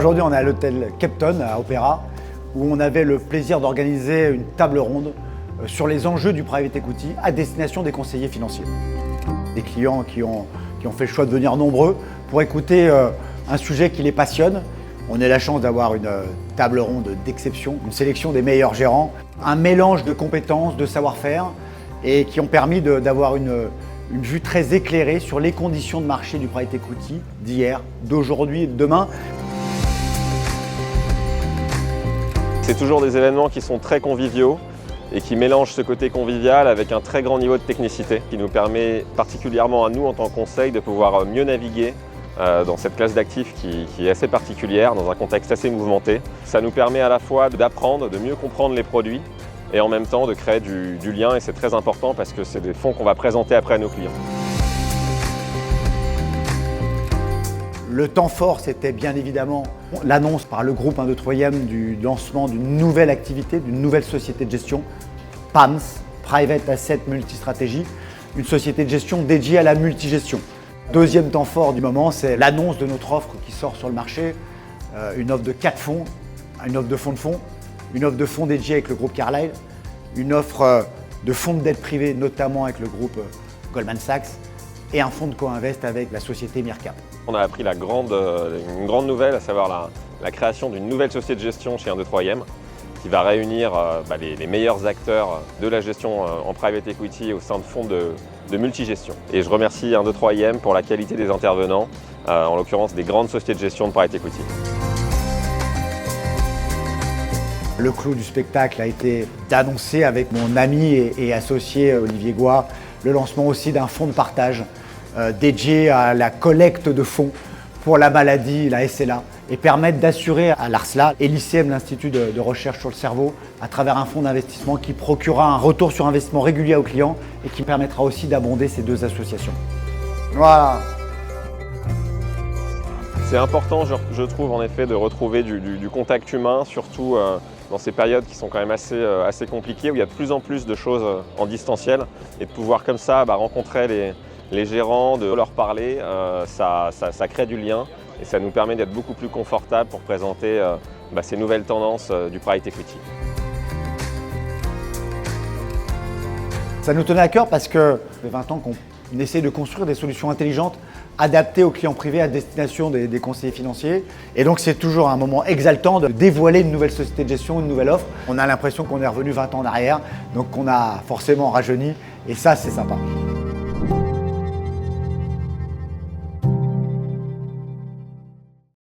aujourd'hui, on est à l'hôtel Kempton à Opéra, où on avait le plaisir d'organiser une table ronde sur les enjeux du private equity à destination des conseillers financiers. Des clients qui ont fait le choix de venir nombreux pour écouter un sujet qui les passionne. On a la chance d'avoir une table ronde d'exception, une sélection des meilleurs gérants, un mélange de compétences, de savoir-faire et qui ont permis d'avoir une vue très éclairée sur les conditions de marché du private equity d'hier, d'aujourd'hui et de demain. C'est toujours des événements qui sont très conviviaux et qui mélangent ce côté convivial avec un très grand niveau de technicité qui nous permet particulièrement à nous en tant que conseil de pouvoir mieux naviguer dans cette classe d'actifs qui est assez particulière, dans un contexte assez mouvementé. Ça nous permet à la fois d'apprendre, de mieux comprendre les produits et en même temps de créer du lien, et c'est très important parce que c'est des fonds qu'on va présenter après à nos clients. Le temps fort, c'était bien évidemment l'annonce par le groupe 1, 2, 3e du lancement d'une nouvelle activité, d'une nouvelle société de gestion, PAMS, Private Asset Multistratégie, une société de gestion dédiée à la multigestion. Deuxième temps fort du moment, c'est l'annonce de notre offre qui sort sur le marché, une offre de 4 fonds, une offre de fonds de fonds, une offre de fonds dédiés avec le groupe Carlyle, une offre de fonds de dette privée notamment avec le groupe Goldman Sachs et un fonds de co-invest avec la société Mircap. On a appris une grande nouvelle, à savoir la création d'une nouvelle société de gestion chez 1, 2, 3e qui va réunir les meilleurs acteurs de la gestion en private equity au sein de fonds de multigestion. Et je remercie 1, 2, 3e pour la qualité des intervenants, en l'occurrence des grandes sociétés de gestion de private equity. Le clou du spectacle a été d'annoncer avec mon ami et associé Olivier Goua le lancement aussi d'un fonds de partage dédié à la collecte de fonds pour la maladie, la SLA, et permettre d'assurer à l'ARSLA et l'ICM, l'Institut de recherche sur le cerveau, à travers un fonds d'investissement qui procurera un retour sur investissement régulier aux clients et qui permettra aussi d'abonder ces deux associations. Voilà. C'est important, je trouve, en effet, de retrouver du contact humain, surtout dans ces périodes qui sont quand même assez compliquées, où il y a de plus en plus de choses en distanciel, et de pouvoir comme ça rencontrer les gérants, de leur parler, ça crée du lien et ça nous permet d'être beaucoup plus confortable pour présenter ces nouvelles tendances du private equity. Ça nous tenait à cœur parce que ça fait 20 ans qu'on essaie de construire des solutions intelligentes adaptées aux clients privés à destination des conseillers financiers. Et donc c'est toujours un moment exaltant de dévoiler une nouvelle société de gestion, une nouvelle offre. On a l'impression qu'on est revenu 20 ans en arrière, donc on a forcément rajeuni et ça c'est sympa.